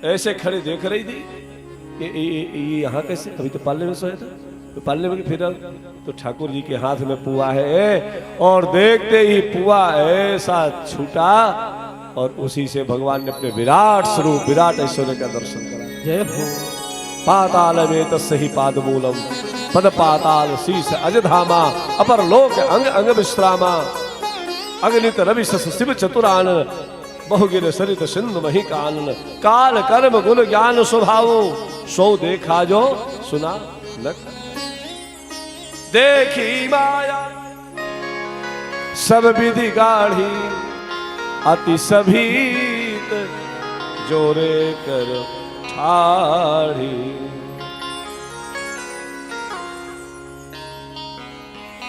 ऐसे खड़े देख रही थी ये यहाँ कैसे, अभी तो पालने में सोया था, तो पालने में फिर तो ठाकुर जी के हाथ में पुआ है और देखते ही पुआ ऐसा छूटा और उसी से भगवान ने अपने विराट स्वरूप विराट ऐश्वर्य का दर्शन करा। जय हो पाताल में तस्हि पादमूलम पद पाताल शीस अजधामा अपर लोक अंग अंग विश्रामा अगणित रवि शिव चतुरान बहुगिर सरित सिंधु मही कानन काल कर्म गुण ज्ञान स्वभाव सो देखा जो सुना न देखी माया सब विधि गाढ़ी अति सभीत जोरे कर ठाढ़ी।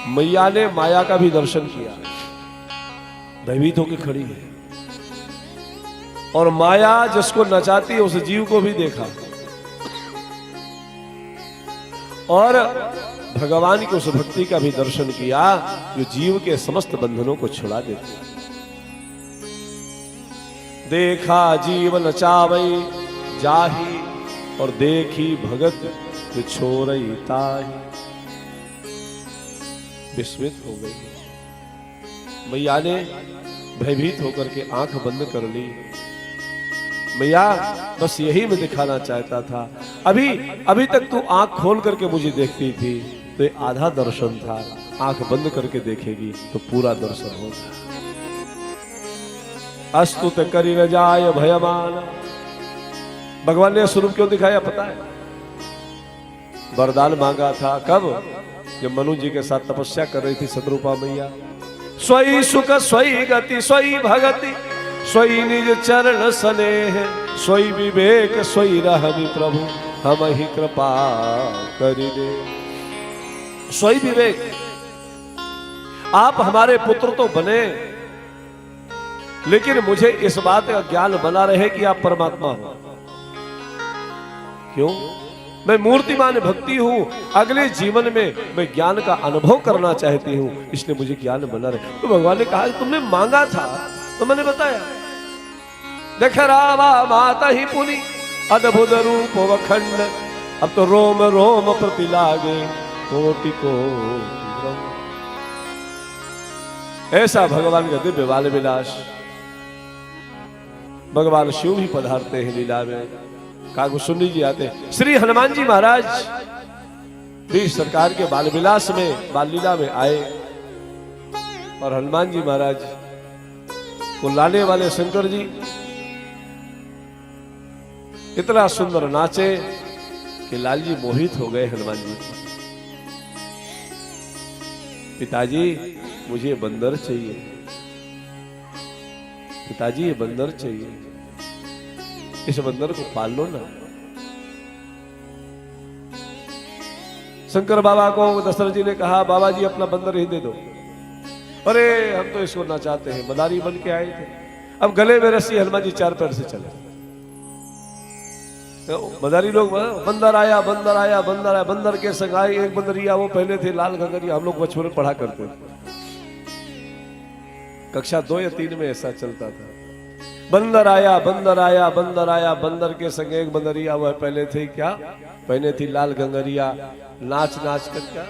मैया ने माया का भी दर्शन किया, भयभीत होकर खड़ी है और माया जिसको नचाती है उस जीव को भी देखा और भगवान की उस भक्ति का भी दर्शन किया जो जीव के समस्त बंधनों को छुड़ा देती। देखा जीव नचावई जाही और देखी भगत छोरई ताही। विस्मित हो गई मैया ने, भयभीत होकर के आंख बंद कर ली। मैया बस यही मैं दिखाना चाहता था, अभी तक तू आंख खोल करके मुझे देखती थी तो ये आधा दर्शन था, आंख बंद करके देखेगी तो पूरा दर्शन होगा। अस्तुत करी न जाय भयमान। भगवान ने स्वरूप क्यों दिखाया पता है? वरदान मांगा था कब? जब मनु जी के साथ तपस्या कर रही थी सतरूपा मैया। स्वई सुख स्वई गति स्वई भगति स्वई निज चरण स्नेह स्वई विवेक स्वई रहनि प्रभु हम ही कृपा करि दे। स्वई विवेक, आप हमारे पुत्र तो बने लेकिन मुझे इस बात का ज्ञान बना रहे कि आप परमात्मा हो। क्यों? मैं मूर्तिमान भक्ति हूं, अगले जीवन में मैं ज्ञान का अनुभव करना चाहती हूं, इसलिए मुझे ज्ञान बना रहे। तो भगवान ने कहा तुमने मांगा था तो मैंने बताया। देख रामा माता ही पुनी अद्भुत रूप वखंड, अब तो रोम रोम प्रति लागे कोटि कोटि। ऐसा भगवान का दिव्य बाल विलास। भगवान शिव भी पधारते हैं लीला में। कागुसुंडी जी आते हैं। श्री हनुमान जी महाराज भी सरकार के बाल विलास में बाल लीला में आए और हनुमान जी महाराज को लाने वाले शंकर जी इतना सुंदर नाचे कि लाल जी मोहित हो गए हनुमान जी। पिताजी मुझे बंदर चाहिए, पिताजी ये बंदर चाहिए, इस बंदर को पाल लो ना। शंकर बाबा को दशरथ जी ने कहा बाबा जी अपना बंदर ही दे दो। अरे हम तो इसको ना चाहते हैं, मदारी बन के आए थे। अब गले में रस्सी, हनुमान जी चार पैर से चले। तो मदारी लोग बंदर आया बंदर आया बंदर आया, बंदर के संग आए एक बंदरिया, वो पहले थे लाल गंगरिया, हम लोग बचपन में पढ़ा करते थे। कक्षा 2 या 3 में ऐसा चलता था। बंदर आया बंदर आया बंदर आया, बंदर के संग एक बंदरिया, वह पहले थे क्या, पहले थी लाल गंगरिया, नाच नाच कर क्या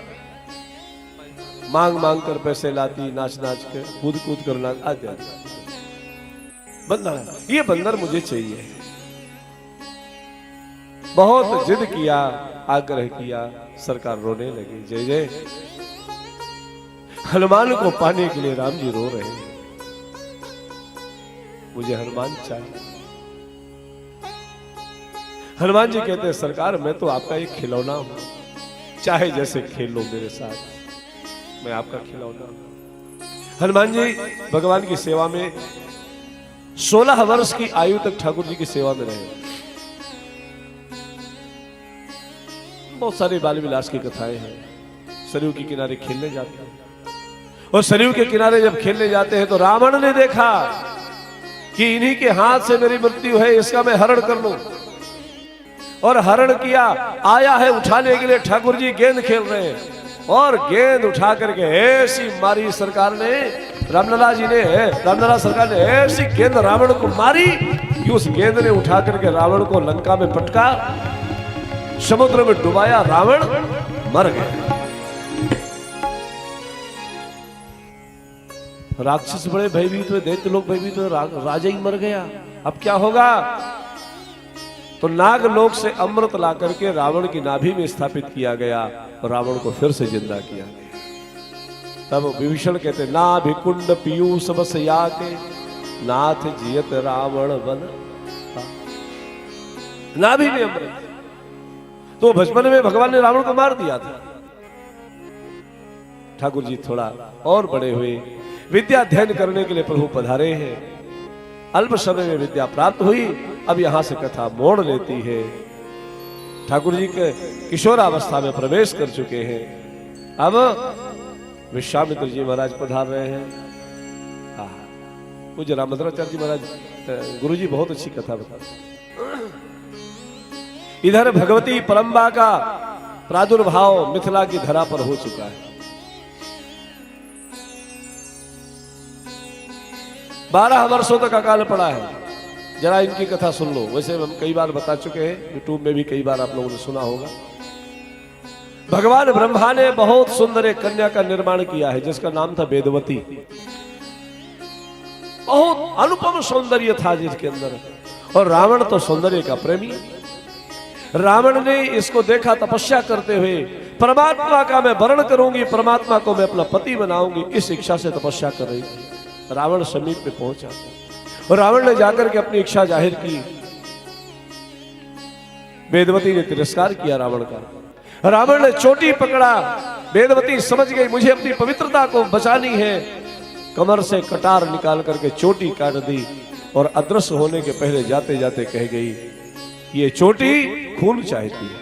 मांग मांग कर पैसे लाती, नाच नाच कर कूद कूद कर नाच आ जाती। बंदर, ये बंदर मुझे चाहिए। बहुत जिद किया, आग्रह किया, सरकार रोने लगी। जय जय। हनुमान को पाने के लिए राम जी रो रहे हैं, मुझे हनुमान चाहिए। हनुमान जी कहते हैं सरकार मैं तो आपका एक खिलौना हूं, चाहे जैसे खेल लो मेरे साथ, मैं आपका खिलौना हूं। हनुमान जी भगवान की सेवा में 16 वर्ष की आयु तक ठाकुर जी की सेवा में रहे। बहुत सारे बाल विलास की कथाएं हैं। सरयू के किनारे खेलने जाते हैं और सरयू के किनारे जब खेलने जाते हैं तो रावण ने देखा कि इन्हीं के हाथ से मेरी मृत्यु है, इसका मैं हरण कर लूं। और हरण किया, आया है उठाने के लिए, ठाकुर जी गेंद खेल रहे हैं और गेंद उठा करके ऐसी मारी सरकार ने, रामलला जी ने, रामलला सरकार ने ऐसी गेंद रावण को मारी कि उस गेंद ने उठा करके रावण को लंका में पटका, समुद्र में डुबाया, रावण मर गया। राक्षस बड़े भयभीत हुए, दैत्य लोग भयभीत हुए, राजा ही मर गया, अब क्या होगा? तो नागलोक से अमृत ला करके रावण की नाभि में स्थापित किया गया और रावण को फिर से जिंदा किया गया। तब विभीषण कहते, नाभि कुंड पीयूष बस या के नाथ जियत रावण बन। नाभि में अमृत, तो बचपन में भगवान ने रावण को मार दिया था। ठाकुर जी थोड़ा और बड़े हुए, विद्या अध्ययन करने के लिए प्रभु पधारे हैं। अल्प समय में विद्या प्राप्त हुई, अब यहां से कथा मोड़ लेती है। ठाकुर जी के किशोरावस्था में प्रवेश कर चुके हैं। अब विश्वामित्र जी महाराज पधार रहे हैं। पूज्य रामभद्राचार्य जी महाराज, गुरु जी बहुत अच्छी कथा बताते। इधर भगवती परम्बा का प्रादुर्भाव मिथिला की धरा पर हो चुका है। 12 वर्षों तक अकाल पड़ा है। जरा इनकी कथा सुन लो। वैसे हम कई बार बता चुके हैं, यूट्यूब में भी कई बार आप लोगों ने सुना होगा। भगवान ब्रह्मा ने बहुत सुंदर एक कन्या का निर्माण किया है जिसका नाम था वेदवती। बहुत अनुपम सौंदर्य था जिसके अंदर, और रावण तो सौंदर्य का प्रेमी। रावण ने इसको देखा तपस्या करते हुए, परमात्मा का मैं वर्ण करूंगी, परमात्मा को मैं अपना पति बनाऊंगी, इस इच्छा से तपस्या कर रही थी। रावण समीप में पहुंचा और रावण ने जाकर के अपनी इच्छा जाहिर की। वेदवती ने तिरस्कार किया रावण का। रावण ने चोटी पकड़ा। वेदवती समझ गई मुझे अपनी पवित्रता को बचानी है, कमर से कटार निकाल करके चोटी काट दी और अदृश्य होने के पहले जाते जाते कह गई, ये चोटी खून चाहती है।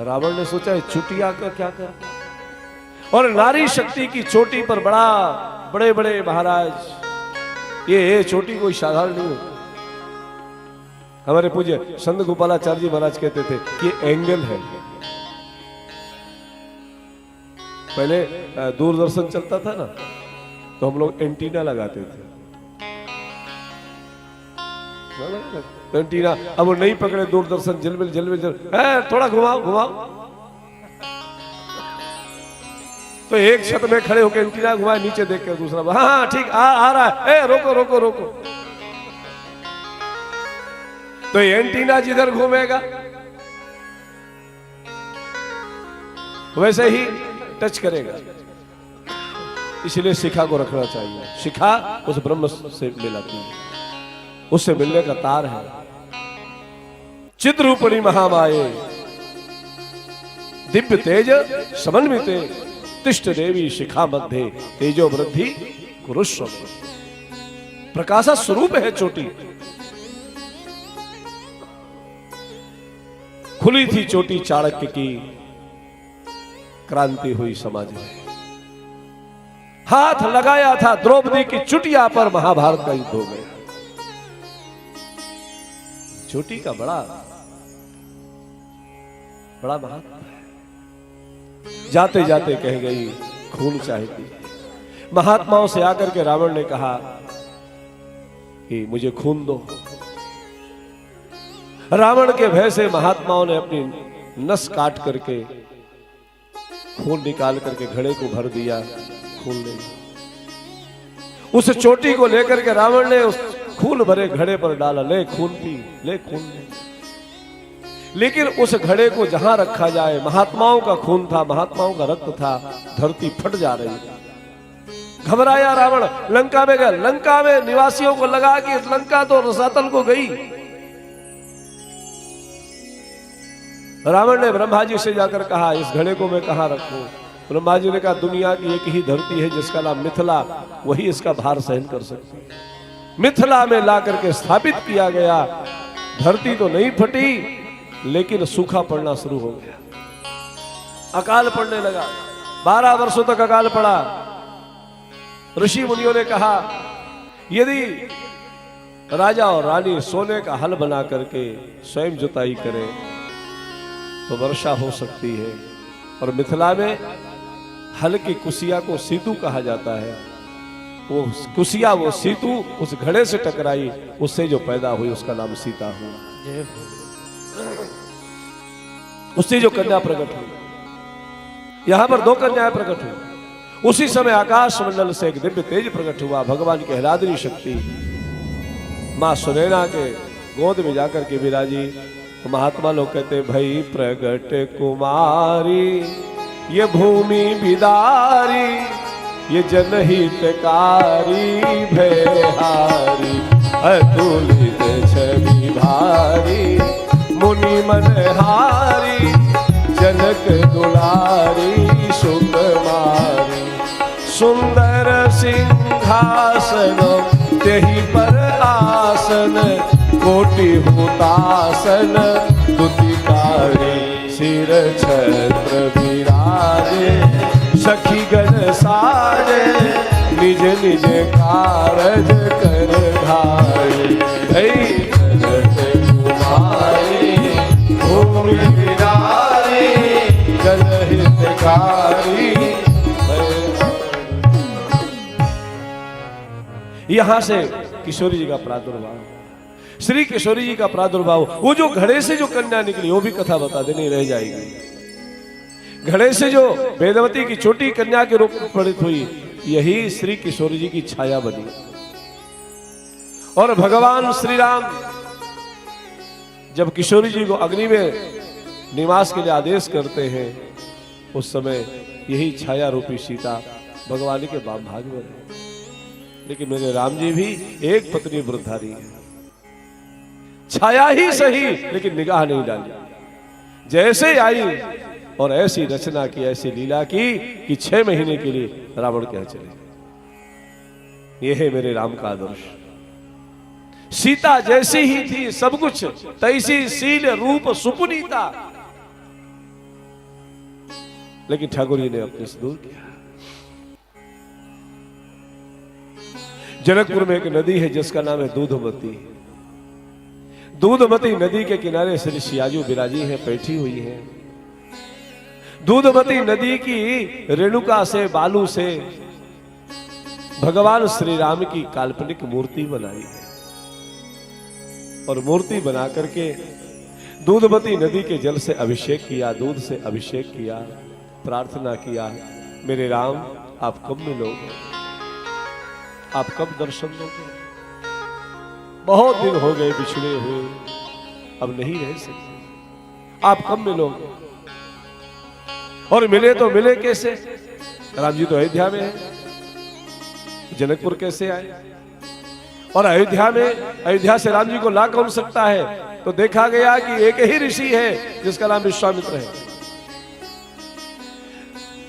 रावण ने सोचा चुटिया का क्या कर, और नारी शक्ति की चोटी पर बड़े बड़े महाराज, ये चोटी कोई साधारण नहीं होती। हमारे पूज्य संत गोपालाचार्य जी महाराज कहते थे कि एंगल है। पहले दूरदर्शन चलता था ना, तो हम लोग एंटीना लगाते थे। एंटीना अब वो नहीं पकड़े दूरदर्शन, झिलमिल झिलमिल थोड़ा घुमाओ घुमाओ, तो एक छत में खड़े होकर एंटीना घुमाए, नीचे देख कर दूसरा, हाँ ठीक आ रहा है, रोको रोको रोको। तो एंटीना जिधर घूमेगा वैसे ही टच करेगा। इसलिए शिखा को रखना चाहिए। शिखा उस ब्रह्म से मिलाती है, उससे मिलने का तार है। चिद्रूपणी महामाये दिव्य तेज समन्विते तिष्ठ देवी शिखा मध्य तेजो वृद्धि कुरुष्व। प्रकाशा स्वरूप है चोटी। खुली थी चोटी चाणक्य की, क्रांति हुई समाज में। हाथ लगाया था द्रौपदी की चुटिया पर, महाभारत का युद्ध हो गया। चोटी का बड़ा महत्व है। जाते जाते कह गई खून चाहती। महात्माओं से आकर के रावण ने कहा कि मुझे खून दो। रावण के भय से महात्माओं ने अपनी नस काट करके खून निकाल करके घड़े को भर दिया, खून ले। उस चोटी को लेकर के रावण ने उस खून भरे घड़े पर डाला, ले खून पी, ले खून ले। लेकिन उस घड़े को जहां रखा जाए, महात्माओं का खून था, महात्माओं का रक्त था, धरती फट जा रही थी। घबराया रावण, लंका में गया। लंका में निवासियों को लगा कि लंका तो रसातल को गई। रावण ने ब्रह्मा जी से जाकर कहा इस घड़े को मैं कहां रखूं। ब्रह्मा जी ने कहा दुनिया की एक ही धरती है जिसका नाम मिथिला, वही इसका भार सहन कर सकती है। मिथिला में ला करके स्थापित किया गया। धरती तो नहीं फटी, लेकिन सूखा पड़ना शुरू हो गया, अकाल पड़ने लगा। 12 वर्षों तक अकाल पड़ा। ऋषि मुनियों ने कहा यदि राजा और रानी सोने का हल बना करके स्वयं जुताई करें तो वर्षा हो सकती है। और मिथिला में हल की कुसिया को सीतू कहा जाता है। वो कुसिया, वो सीतू उस घड़े से टकराई, उससे जो पैदा हुई उसका नाम सीता हुआ। उससे जो कन्या प्रकट हुई। यहां पर 2 कन्याएं प्रकट हुई। उसी समय आकाश मंडल से एक दिव्य तेज प्रकट हुआ, भगवान की आह्लादनी शक्ति मां सुनैना के गोद में जाकर के विराजी। महात्मा लोग कहते भई प्रगट कुमारी, ये भूमि बिदारी, ये जनहितकारी, भयहारी, अतुलित छवि भारी, मुनि मनहारी, जनक दुलारी, सुकुमारी, सुंदर सिंहासन तेहि पर आसन, कोटि हुतासन दुतिकारी, सिर छत्र विराजे, सखी गण साजे, निज निज कारज कर धारे, भई प्रगट कुमारी, भूमि बिदारी, जनहितकारी। यहां से किशोरी जी का प्रादुर्भाव, श्री किशोरी जी का प्रादुर्भाव। वो जो घड़े से जो कन्या निकली वो भी कथा बता देनी रह जाएगी। घड़े से जो वेदवती की छोटी कन्या के रूप में प्रकट हुई, यही श्री किशोरी जी की छाया बनी। और भगवान श्री राम जब किशोरी जी को अग्नि में निवास के लिए आदेश करते हैं, उस समय यही छाया रूपी सीता भगवान के वाम भाग में रहे। लेकिन मेरे राम जी भी एक पत्नी व्रतधारी है, छाया ही सही लेकिन निगाह नहीं डाली। जैसे आई और ऐसी रचना की, ऐसी लीला की कि 6 महीने के लिए रावण कह चले। यह है मेरे राम का आदर्श। सीता जैसी ही थी, सब कुछ तैसी, सील रूप सुपुनीता, लेकिन ठाकुर जी ने अपने से दूर किया। जनकपुर में एक नदी है जिसका नाम है दूधमती। दूधमती नदी के किनारे श्री सियाजू विराजी है, बैठी हुई है। दूधमती नदी की रेणुका से, बालू से भगवान श्री राम की काल्पनिक मूर्ति बनाई है। और मूर्ति बना करके दूधमती नदी के जल से अभिषेक किया, दूध से अभिषेक किया, प्रार्थना किया, मेरे राम आप कब मिलोगे, आप कब दर्शन दोगे? बहुत दिन हो गए बिछड़े हुए, अब नहीं रह सकते, आप कब मिलोगे? और मिले तो मिले कैसे? राम जी तो अयोध्या में है, जनकपुर कैसे आए? और अयोध्या में, अयोध्या से राम जी को ला कौन सकता है? तो देखा गया कि एक ही ऋषि है जिसका नाम विश्वामित्र है।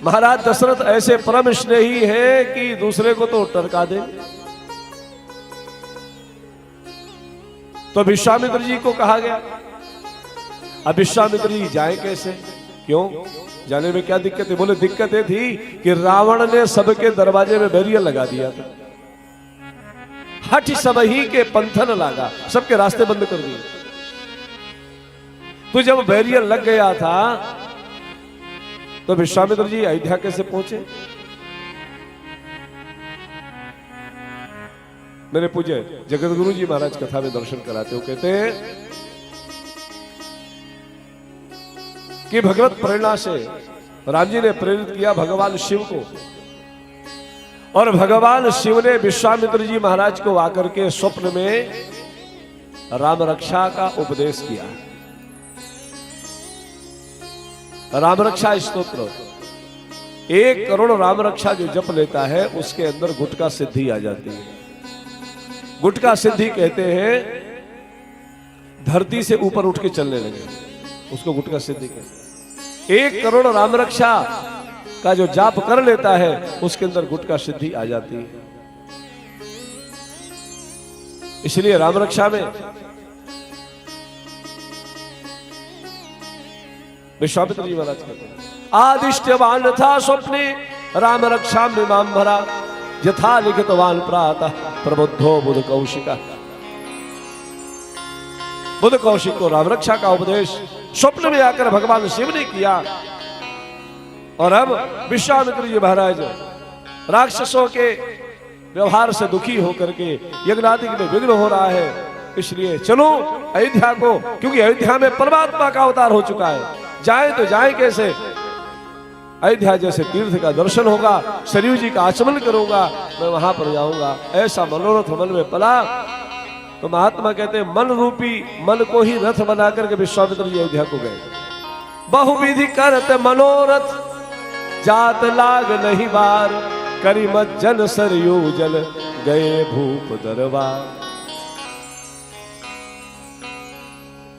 महाराज दशरथ ऐसे परम स्नेही है कि दूसरे को तो टरका दे। तो विश्वामित्र जी को कहा गया। अब विश्वामित्र जी जाए कैसे? क्यों जाने में क्या दिक्कत है? बोले दिक्कत ये थी कि रावण ने सबके दरवाजे में बैरियर लगा दिया था। हठ सब ही के पंथन लगा, सबके रास्ते बंद कर दिए। तो जब बैरियर लग गया था तो विश्वामित्र जी अयोध्या कैसे पहुंचे? मेरे पूज्य जगत गुरु जी महाराज कथा में दर्शन कराते हो, कहते हैं कि भगवत प्रेरणा से राम जी ने प्रेरित किया भगवान शिव को, और भगवान शिव ने विश्वामित्र जी महाराज को आकर के स्वप्न में राम रक्षा का उपदेश किया। राम रक्षा स्तोत्र, 1 करोड़ राम रक्षा जो जप लेता है उसके अंदर गुटका सिद्धि आ जाती है। गुटका सिद्धि कहते हैं धरती से ऊपर उठ के चलने लगे, उसको गुटका सिद्धि कहते हैं। 1 करोड़ राम रक्षा का जो जाप कर लेता है उसके अंदर गुटका सिद्धि आ जाती है। इसलिए राम रक्षा में विश्वामित्र जी महाराज कहते हैं, आदिष्टवान था स्वप्ने राम रक्षा में भरा, यथा लिखितवान प्रातः प्रबुद्धो बुध कौशिका। बुध कौशिक को राम रक्षा का उपदेश स्वप्न में आकर भगवान शिव ने किया। और अब विश्वामित्र जी महाराज राक्षसों के व्यवहार से दुखी होकर के यज्ञादि में विघ्न हो रहा है, इसलिए चलो अयोध्या को, क्योंकि अयोध्या में परमात्मा का अवतार हो चुका है। जाए तो जाए कैसे? अयोध्या जैसे तीर्थ का दर्शन होगा, सरयू जी का आचमन करूंगा, मैं वहां पर जाऊंगा, ऐसा मनोरथ मन में पला। तो महात्मा कहते हैं मन रूपी मन को ही रथ बना करके विश्वामित्र जी अयोध्या को गए। बहुविधि करत मनोरथ जात लाग नहीं बार, करी मत जन सरयू जल गए भूप दरबार।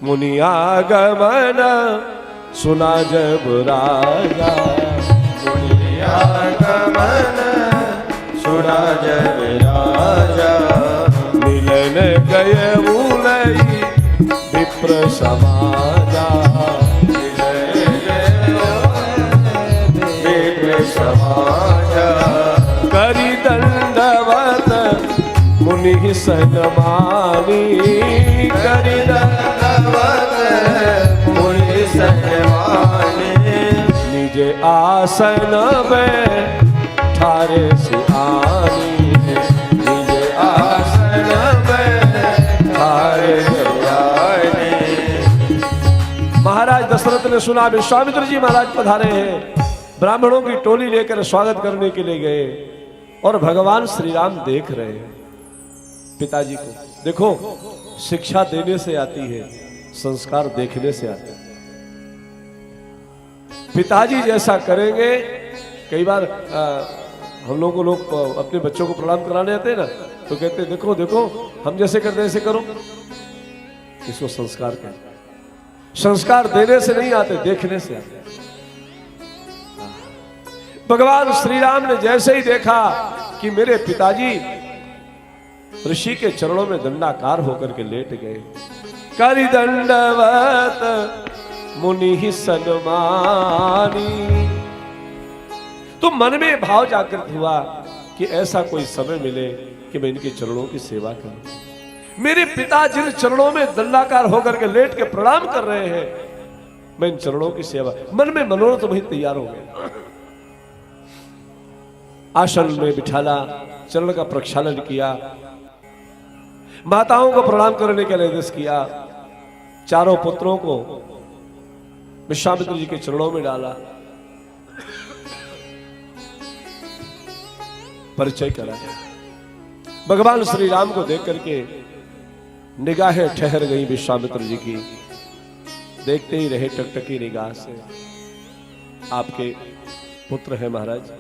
मुनि आगमन सुना जब राजा, मुनि आगमन सुना जब राजा, मिलन गए उलई विप्र समाजा, विप्र समाजा। करी दंडवत मुनि सन्मानी, करी दंडवत मुनि सन्मानी, निज आसन में ठारे सिआनी, निज आसन में ठारे सिआनी। महाराज दशरथ ने सुना विश्वामित्र जी महाराज पधारे हैं, ब्राह्मणों की टोली लेकर स्वागत करने के लिए गए, और भगवान श्री राम देख रहे हैं पिताजी को। देखो, शिक्षा देने से आती है, संस्कार देखने से आते हैं। पिताजी जैसा करेंगे, कई बार हम लोगों को लोग अपने बच्चों को प्रणाम कराने आते हैं ना, तो कहते हैं देखो देखो हम जैसे करते हैं ऐसे करो। इसको संस्कार कहते हैं। संस्कार देने से नहीं आते, देखने से आते। भगवान श्री राम ने जैसे ही देखा कि मेरे पिताजी ऋषि के चरणों में दंडाकार होकर के लेट गए, करि दंडवत मुनि ही सन्मानी, तो मन में भाव जागृत हुआ कि ऐसा कोई समय मिले कि मैं इनके चरणों की सेवा करूं। मेरे पिता जिन चरणों में दंडाकार होकर के लेट के प्रणाम कर रहे हैं, मैं इन चरणों की सेवा, मन में मनोरथ वही तैयार हो गया। आसन में बिठाला, चरण का प्रक्षालन किया, माताओं को प्रणाम करने का निर्देश किया, चारों पुत्रों को विश्वामित्र जी के चरणों में डाला, परिचय कराया। भगवान श्री राम को देख करके निगाहें ठहर गई विश्वामित्र जी की, देखते ही रहे टकटकी निगाह से। आपके पुत्र है महाराज।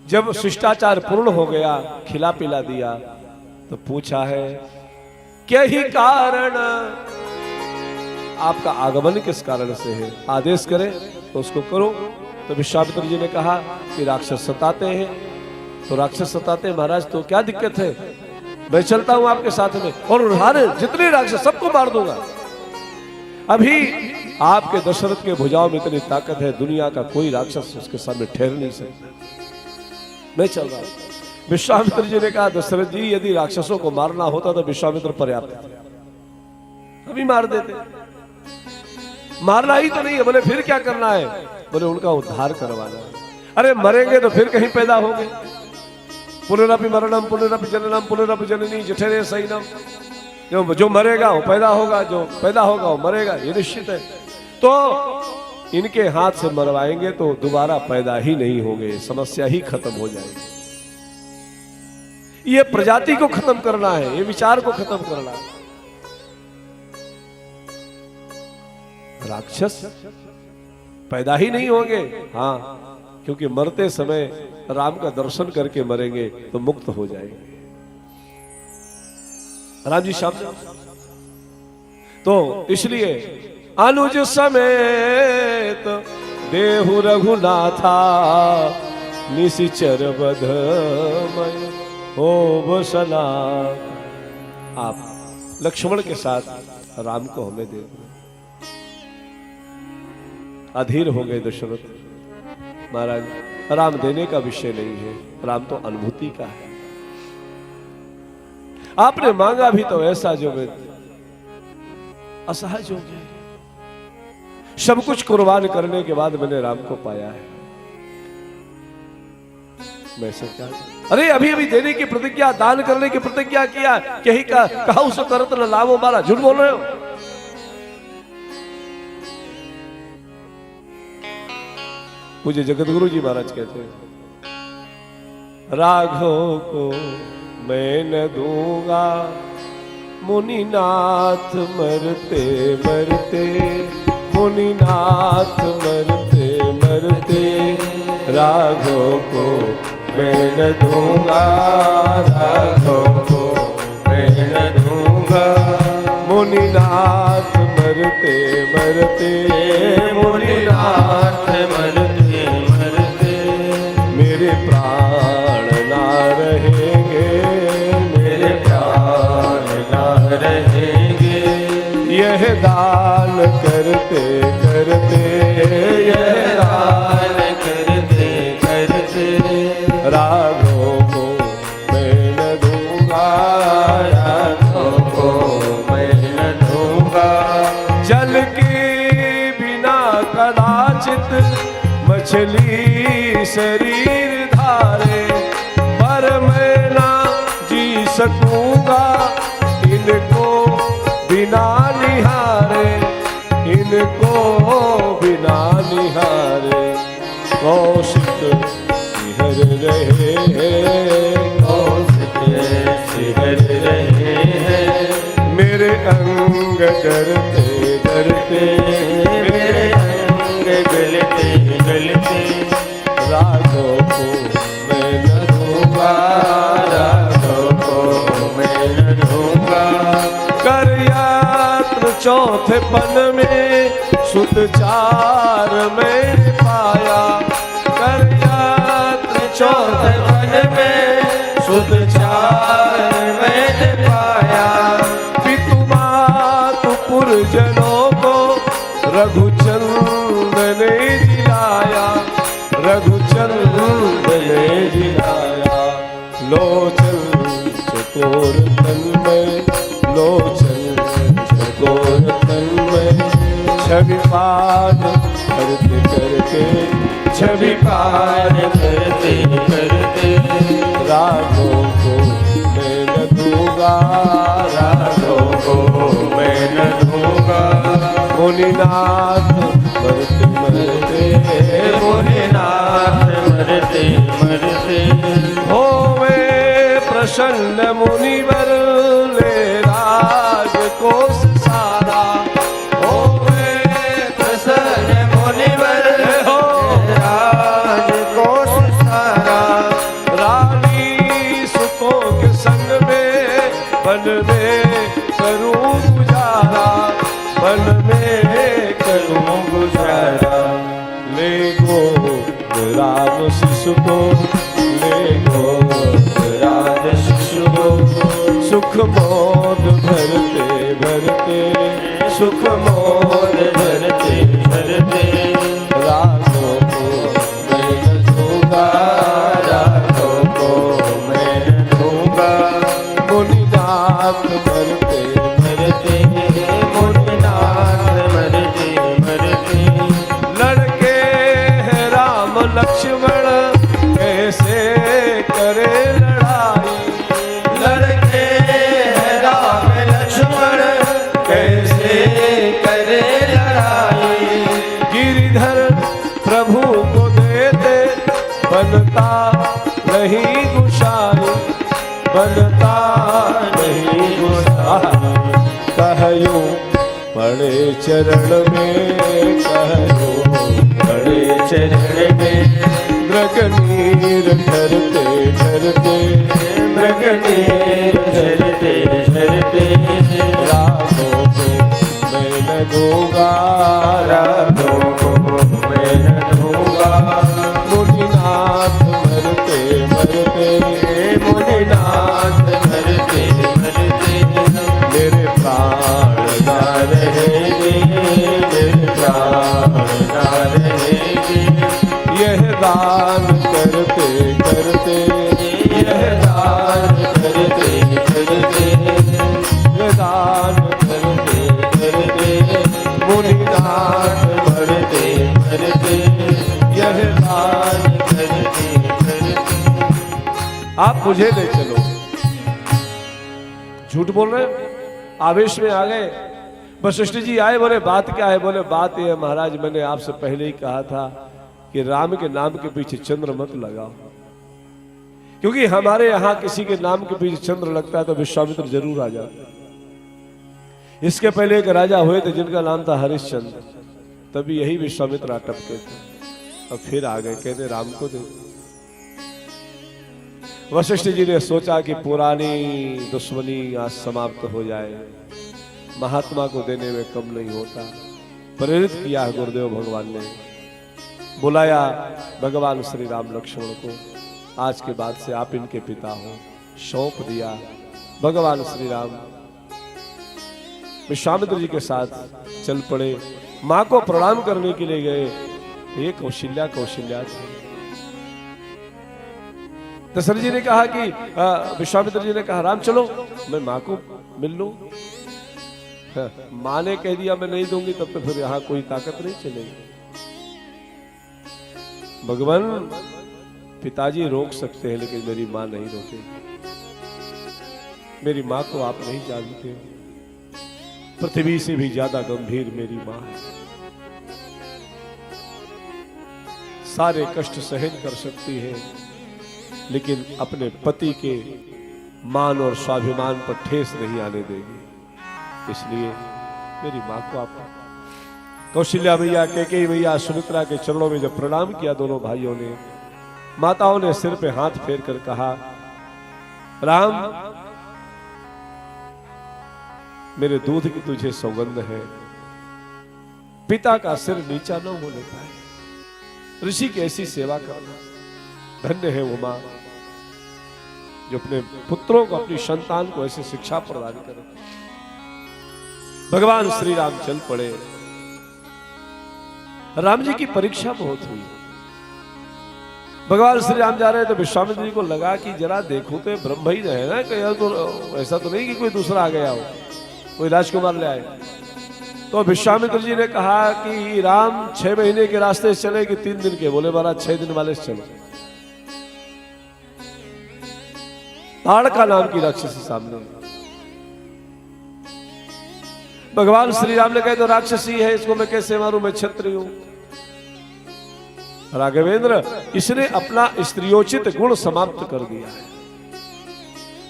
जब शिष्टाचार पूर्ण हो गया, खिला पिला दिया, तो पूछा है क्या ही कारण, आपका आगमन किस कारण से है, आदेश करें तो उसको करो। तो विश्वामित्र जी ने कहा कि राक्षस सताते हैं। तो राक्षस सताते महाराज, तो क्या दिक्कत है, मैं चलता हूं आपके साथ में, और हारे जितने राक्षस सबको मार दूंगा। अभी आपके दशरथ के भुजाओं में इतनी ताकत है, दुनिया का कोई राक्षस उसके सामने ठहर नहीं सकता, मैं चल रहा हूं। विश्वामित्र जी ने कहा दशरथ जी, यदि राक्षसों को मारना होता तो विश्वामित्र पर्याप्त थे, अभी मार देते। मारना ही तो नहीं है। बोले फिर क्या करना है? बोले उनका उद्धार करवाना है। अरे मरेंगे तो फिर कहीं पैदा होंगे। पुनरपि मरणम पुनरपि जननम पुनरपि जननी जठरे सैनम, जो मरेगा वो पैदा होगा, जो पैदा होगा वो मरेगा, ये निश्चित है। तो इनके हाथ से मरवाएंगे तो दोबारा पैदा ही नहीं होंगे, समस्या ही खत्म हो जाएगी। ये प्रजाति को खत्म करना है, ये विचार को खत्म करना है। राक्षस पैदा ही नहीं होंगे, हाँ, क्योंकि मरते समय राम का दर्शन करके मरेंगे तो मुक्त हो जाएंगे। राम जी शब्द, तो इसलिए अनुज समेत देहु रघुनाथा निशिचर बधमय हो बसला। आप लक्ष्मण के साथ राम को हमें दे दो। अधीर हो गए दशरथ महाराज। राम देने का विषय नहीं है, राम तो अनुभूति का है। आपने मांगा भी तो ऐसा जो असहज हो गया। सब कुछ कुर्बान करने के बाद मैंने राम को पाया है। मैं से क्या, अरे अभी अभी देने की प्रतिज्ञा, दान करने की प्रतिज्ञा किया, यही कहा उस करत न लावो मारा, झूठ बोल रहे हो। मुझे जगतगुरु जी महाराज कहते हैं, राघव को मैं न दूंगा, मुनिनाथ मरते मरते, मुनिनाथ मरते मरते, राघव को मैं न दूंगा, राघव को मैं न दूंगा, मुनिनाथ मरते मरते, मुनिनाथ मरते मरते, मेरे प्राण ना रहेंगे, मेरे प्राण ना रहेंगे, यह दान करते करते, यह दान करते करते, राघव को मैं न दूंगा, राघव को मैं न दूंगा, जल के बिना कदाचित मछली शरीर धारे, पर मैं ना जी सकूंगा इनको बिना निहारे, इनको बिना निहारे, कौशिक सिहर रहे हैं, कौशिक सिहर रहे हैं, मेरे अंग करते करते, मेरे अंग गलते गलते, राघव को मैं न दूंगा, राघव को मैं न दूंगा, कर यात्र चौथे पन में सुत चार में पाया, कर यात्र चौथे पन में सुत चार में पाया, पितु मातु पुरजनों को रघुचंद ने जिलाया, रघुचंद ने जिलाया, लोचन चकोर तन में, लोचन चकोर तन में, छवि पान करते करते, छवि पान करते करते, राघव को मैं न दूंगा, राघव को मैं न दूंगा, मुनिनाथ मरते मरते, मुनिनाथ मरते मरते, होवे प्रसन्न मुनिवर ले राज कोष सारा, होवे प्रसन्न मुनिवर हो राज कोष सारा, रानी सुतों के संग में वन में करूं गुजारा, वन में करूं गुजारा, ले गो राम शिशु को, ले गो राम शिशु को, सुख मोद भरते भरते, सुख मोद भरते भरते, राघव को मैं न दूंगा, राघव को मैं न दूंगा, मुनिनाथ मरते मरते, मुनिनाथ मरते मरते, लड़के हैं राम लक्ष्मण कैसे करे लड़ाई, लड़के हैं राम लक्ष्मण कैसे करे लड़ाई, गिरिधर प्रभु को देते बनता नहीं गुसाई, बनता नहीं गुसाई, कहयो पड़े चरण में, कहयो पड़े चरण में, मृग नीर ढरते ढरते, मृग नीर ढरते ढरते, राघव को मैं न दूंगा, राघव को मैं न दूंगा, मुनिनाथ मरते मरते, मुनिनाथ मरते मरते, मेरे प्राण ना रहेंगे, मेरे प्राण ना रहेंगे, यह दान करते करते, यह दान करते करते, यह दान आप मुझे ले चलो। झूठ बोल रहे हैं, आवेश में आ गए। वशिष्ठ जी आए, बोले बात क्या है? बोले बात यह है महाराज, मैंने आपसे पहले ही कहा था कि राम के नाम के पीछे चंद्र मत लगाओ, क्योंकि हमारे यहां किसी के नाम के पीछे चंद्र लगता है तो विश्वामित्र जरूर आ जाता। इसके पहले एक राजा हुए थे जिनका नाम था हरिश्चंद्र, तभी यही विश्वामित्र अटपके थे। और फिर आ गए, कहते राम को दे। वशिष्ठ जी ने सोचा कि पुरानी दुश्मनी आज समाप्त हो जाए, महात्मा को देने में कम नहीं होता। प्रेरित किया है गुरुदेव भगवान ने, बुलाया भगवान श्री राम लक्ष्मण को, आज के बाद से आप इनके पिता हो, सौंप दिया। भगवान श्री राम विश्वामित्र जी के साथ चल पड़े, मां को प्रणाम करने के लिए गए। ये कौशल्या थी। दशरथ जी ने कहा कि विश्वामित्र जी ने कहा राम चलो मैं मां को मिल लूं। मां ने कह दिया मैं नहीं दूंगी, तब तो फिर यहां कोई ताकत नहीं चलेगी। भगवान पिताजी रोक सकते हैं लेकिन मेरी मां नहीं रोकेगी। मेरी मां को आप नहीं जानते, पृथ्वी से भी ज्यादा गंभीर मेरी मां है। सारे कष्ट सहन कर सकती है लेकिन अपने पति के मान और स्वाभिमान पर ठेस नहीं आने देगी। इसलिए मेरी मां को आप। कौशल्या भैया, कैकेयी भैया, सुमित्रा के चरणों में जब प्रणाम किया दोनों भाइयों ने, माताओं ने सिर पे हाथ फेर कर कहा राम मेरे दूध की तुझे सौगंध है, पिता का सिर नीचा न होने पाए। ऋषि की ऐसी सेवा करना, धन्य है वो मां जो अपने पुत्रों को, अपनी संतान को ऐसी शिक्षा प्रदान करे। भगवान श्री राम चल पड़े। राम जी की परीक्षा बहुत हुई। भगवान श्री राम जा रहे तो विश्वामित्र जी को लगा कि जरा देखो तो ब्रह्म ही है ना, कहीं तो ऐसा तो नहीं कि कोई दूसरा आ गया हो, कोई राजकुमार ले आए। तो विश्वामित्र जी ने कहा कि राम 6 महीने के रास्ते से चले कि 3 दिन के? बोले महाराज 6 दिन वाले से चलो। ताड़का नाम की राक्षसी सामने। भगवान श्री राम ने कहा तो राक्षसी है, इसको मैं कैसे मारूं, मैं क्षत्रिय हूं। राघवेंद्र, इसने अपना स्त्रियोचित गुण समाप्त कर दिया है।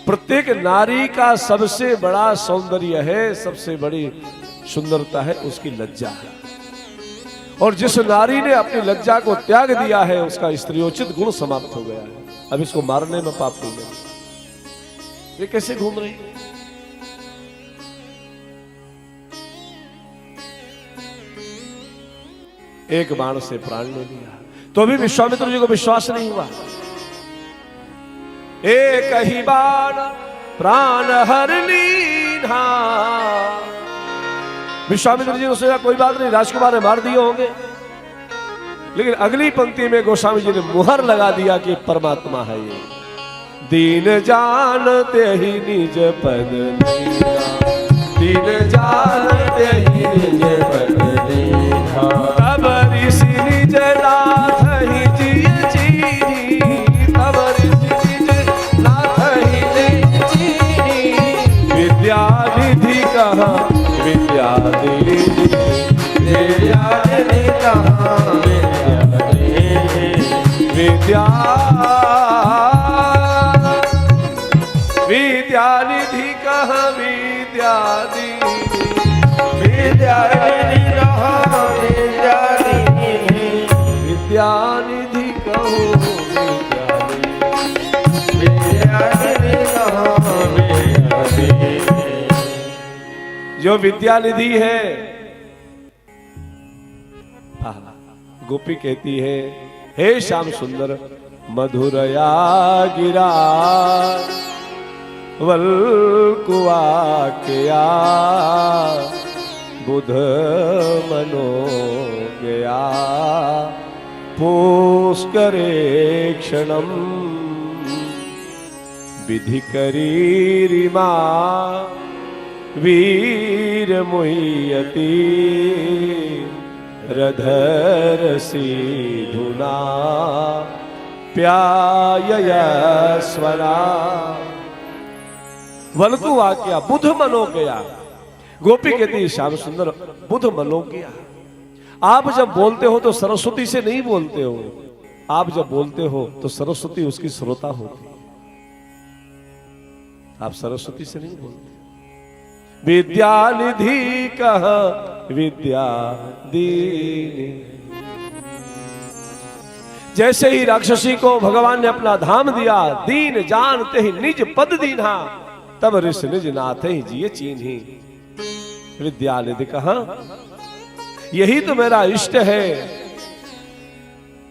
प्रत्येक नारी का सबसे बड़ा सौंदर्य है, सबसे बड़ी सुंदरता है उसकी लज्जा है। और जिस नारी ने अपनी लज्जा को त्याग दिया है उसका स्त्रियोचित गुण समाप्त हो गया है। अब इसको मारने में पाप नहीं है। ये कैसे घूम रही? एक बाण से प्राण ले लिया, तो भी विश्वामित्र जी को विश्वास नहीं हुआ। एक ही बाण प्राण हर लीना। विश्वामित्र जी ने सोचा कोई बात नहीं, राजकुमार ने मार दिए होंगे, लेकिन अगली पंक्ति में गोस्वामी जी ने मुहर लगा दिया कि परमात्मा है ये। दीन जानते ही निज पद लीना, दीन जानते ही निज पद लीना। तब ऋषि निज नाथ ही जिय जीनी, तब ऋषि निज नाथ ही जीनी। विद्यानिधि कहा विद्यानिधि, विद्यानिधि कहा विद्यानिधि। विद्यानिधि कहा विद्यानिधि, विद्यानिधि कहा विद्यानिधि। विद्यानिधि कहो विद्यानिधि, विद्यानिधि कहा विद्यानिधि। जो विद्यानिधि है, गोपी कहती है हे श्याम सुंदर मधुरया गिरा वल्कुआ किया बुध मनो गया पुष्करे क्षणम विधि करीरिमा वीर मुह्यति रधर सी धुना प्यायस्वरा वलकु वाक्या बुध मनो गया। गोपी कहती श्याम सुंदर बुध मनो गया। आप जब बोलते हो तो सरस्वती से नहीं बोलते हो, आप जब बोलते हो तो सरस्वती उसकी श्रोता होती है, आप सरस्वती से नहीं बोलते। विद्या निधि कह विद्या दीनी। जैसे ही राक्षसी को भगवान ने अपना धाम दिया, दीन जानते ही निज पद दीना, तब ऋषि निज नाथ ही जिये चीन्ही। विद्या निधि कहा, यही तो मेरा इष्ट है।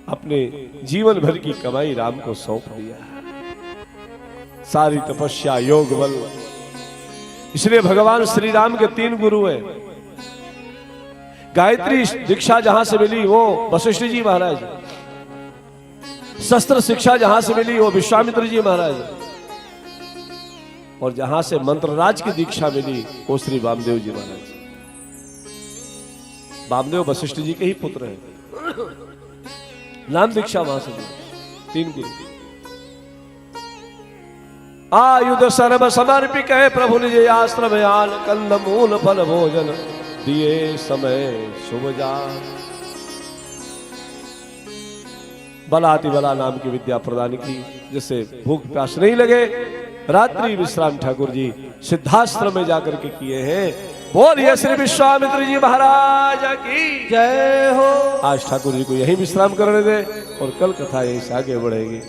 अपने जीवन भर की कमाई राम को सौंप दिया, सारी तपस्या योग बल। इसलिए भगवान श्री राम के 3 गुरु हैं। गायत्री दीक्षा जहां से मिली वो वशिष्ठ जी महाराज, शस्त्र शिक्षा जहां से मिली वो विश्वामित्र जी महाराज, और जहां से मंत्रराज की दीक्षा मिली वो श्री वामदेव जी महाराज। वामदेव वशिष्ठ जी के ही पुत्र हैं। नाम दीक्षा वहां से मिली, 3 गुरु। आयुध सर्व समर्पित है प्रभु निज आश्रम आन, कंद मूल फल भोजन दिए समय शुभ जान। बलाति बला नाम की विद्या प्रदान की, जिससे भूख प्यास नहीं लगे। रात्रि विश्राम ठाकुर जी सिद्धाश्रम में जाकर के किए हैं। बोलिए श्री विश्वामित्र जी महाराज की जय हो। आज ठाकुर जी को यही विश्राम करने दे, और कल कथा यहीं से आगे बढ़ेगी,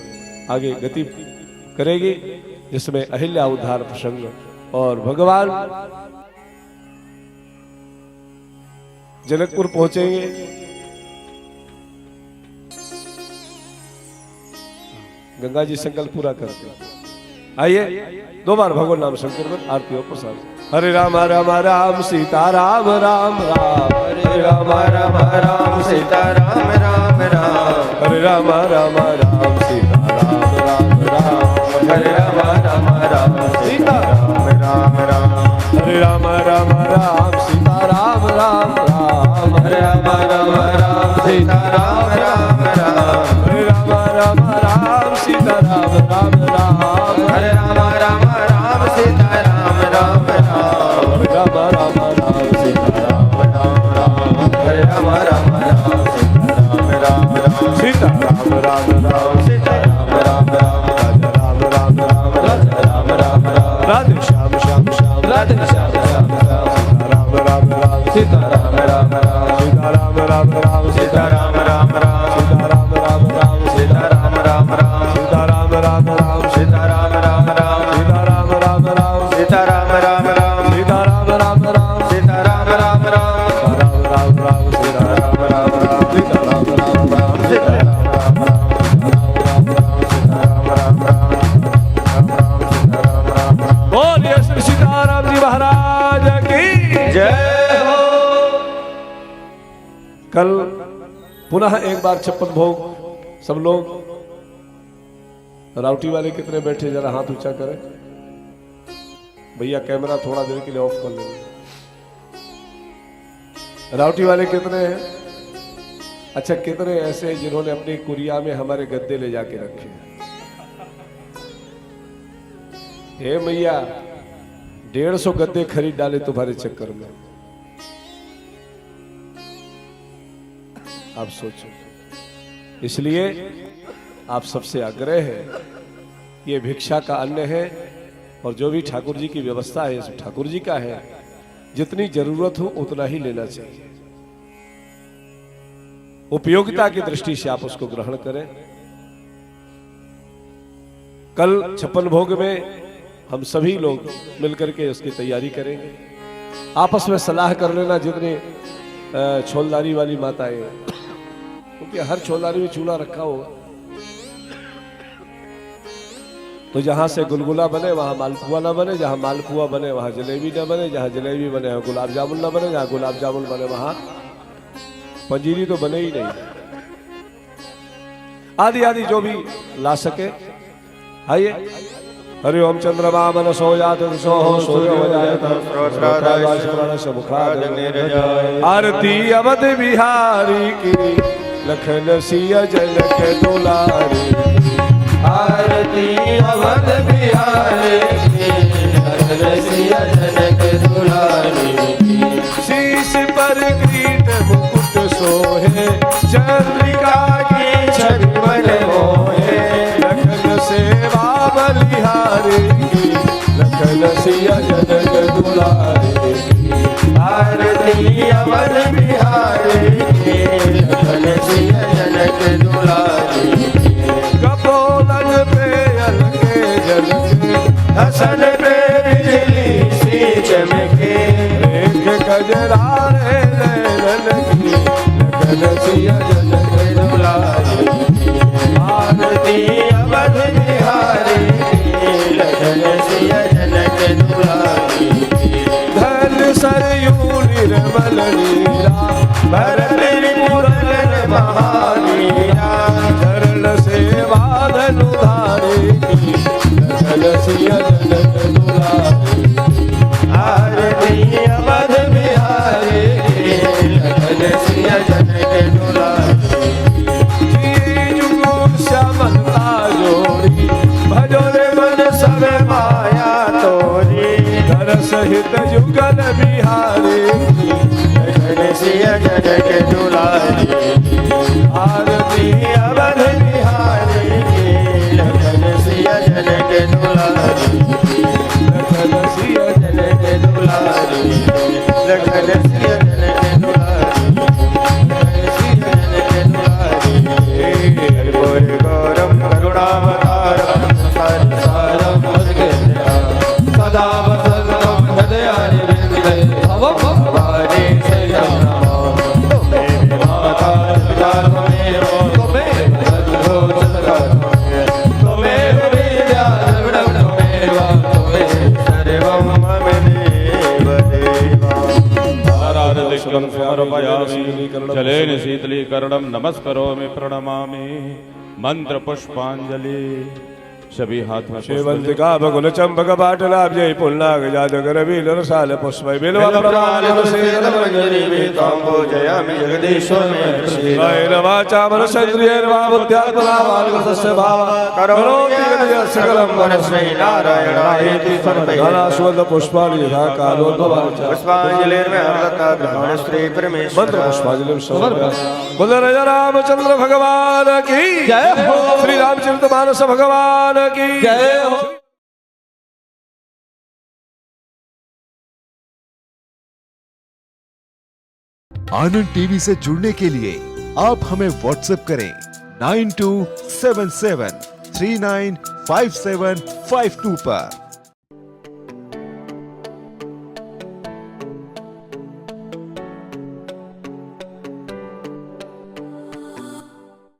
आगे गति करेगी, जिसमें अहिल्या उद्धार प्रसंग और भगवान जनकपुर पहुंचेंगे। गंगा जी संकल्प पूरा करते हैं। आइए 2 बार भगवान नाम संकीर्तन आरती और प्रसाद। हरे राम राम राम सीता राम राम राम, हरे राम राम राम सीता राम राम राम, हरे राम राम राम सीता राम राम राम, हरे राम राम राम सीता राम राम राम, हरे राम राम राम सीता राम राम राम, हरे राम राम राम सीता राम राम राम, हरे राम राम राम सीता राम राम राम, हरे राम राम राम सीता राम राम राम, हरे राम राम राम सीता राम राम राम, हरे राम राम राम सीता राम राम राम, सीता राम राम राम, सीता राम राम राम, राजा राम राम राम, राधे श्याम श्याम श्याम, राधे श्याम श्याम श्याम, राम राम राम, सीता राम राम राम, सीता राम राम राम, सीता राम राम राम, सीता राम राम राम, सीता राम राम राम, सीता राम राम राम, सीता राम राम राम, सीता राम राम राम, सीता राम राम राम, सीता राम राम राम, सीता राम राम राम, राम राम राम, सीता राम राम राम, सीता राम राम राम, सीता राम राम राम, बोलिए श्री सीताराम जी महाराज की जय हो। कल पुनः एक बार 56 भोग। सब लोग राउटी वाले कितने बैठे, जरा हाथ ऊंचा करें। भैया कैमरा थोड़ा देर के लिए ऑफ कर लेंगे। राउटी वाले कितने हैं? अच्छा, कितने ऐसे हैं जिन्होंने अपनी कुरिया में हमारे गद्दे ले जाके रखे हैं? हे भैया, 150 गद्दे खरीद डाले तुम्हारे चक्कर में। आप सोचो। इसलिए आप सबसे आग्रह है, ये भिक्षा का अन्न है, और जो भी ठाकुर जी की व्यवस्था है सब ठाकुर जी का है। जितनी जरूरत हो उतना ही लेना चाहिए। उपयोगिता की दृष्टि से आप उसको ग्रहण करें। कल 56 भोग में हम सभी लोग मिलकर के उसकी तैयारी करेंगे। आपस में सलाह कर लेना, जितने छोलदारी वाली माताएं, क्योंकि हर छोलदारी में चूल्हा रखा होगा, तो जहां से गुलगुला बने वहां मालपुआ ना बने, जहां मालपुआ बने वहां जलेबी ना बने, जहां जलेबी बने वहां गुलाब जामुन ना बने, जहां गुलाब जामुन बने वहां पंजीरी तो बने ही नहीं। आदि आदि जो भी ला सके। आइए। हरि ओम चंद्रमा मनसो यात दिशो सूर्यो जायत आरती अवध बिहारी की लखन सिया जनक दुलारे की। आरती अवध बिहारी की, लखन सिया जनक दुलारी की। शीश पर किरीट मुकुट सोहे, चंद्रिका की छवि मन मोहे। लखन सेवा बलिहारी की, लखन सिया जनक दुलारे की। आरती अवध बिहारी की, लखन सिया जनक दुलारी की। कपोलन पे अलके झलके, हसन पे बिजली सी चमके। एक गजरारे नैनन की, लखन सिया जनक दुलारी की। आरती अवध बिहारी की, लखन सिया जनक दुलारी की। धन सरयू निर्मल नीरा, भरत मुरलन महावीरा। चरण सेवा धनुधारी की, लखन सिया जनक दुलारी की। आरती अवध बिहारी की, लखन सिया जनक दुलारी की। जिए जुगु श्यामलता जोड़ी, भजो रे मन सब माया तोरी। धर सहित जुगल बिहारी की, लखन सिया जनक दुलारी की। आरती अवध बिहारी की, लखन सिया जनक दुलारी की। लखन सिया जनक दुलारी की, लखन सिया जनक दुलारी की। सिया जनक दुलारी की। कर्पूर गौरम करुणावतारम संसारम भजगेन्द्रम। सदा वसंतम हृदयानि विद्ये भवानी शरणं नमामि। त्वमेव माता पिता त्वमेव, त्वमेव बन्धुः सखा त्वमेव, त्वमेव विद्या द्रविणं त्वमेव, त्वमेव सर्वं मम देव देवा। आराधनिकं समर्पयामि, जलेन शीतलीकरणं नमस्करोमि प्रणमामि। मंत्र पुष्पांजलि। सभी हाथ में पुष्प लें। शेवंतिका बगुल चंपक पाटलाभ जय पुल्लाग जादगर वील रसाल पुष्प बिल्व प्रमाण मंजरी वेतांबोजयामि जगदीश्वर में प्रसीद। वाचामर चंद्रियर्वा बुद्ध्यात्मनावाल्गस्य भाव करोति यदि सकलं परस्मै नारायणायेति समर्पयामि। गणाश्वत पुष्पाणि यथा कालोद्भवानि च पुष्पांजलिर्मे अर्दता ग्रहण श्री परमेश्वर। मंत्र पुष्पांजलि समर्पयामि। बोल राजा रामचंद्र भगवान की जय हो। श्री रामचरितमानस भगवान की जय हो। आनंद टीवी से जुड़ने के लिए आप हमें व्हाट्सएप करें 9277395752 पर।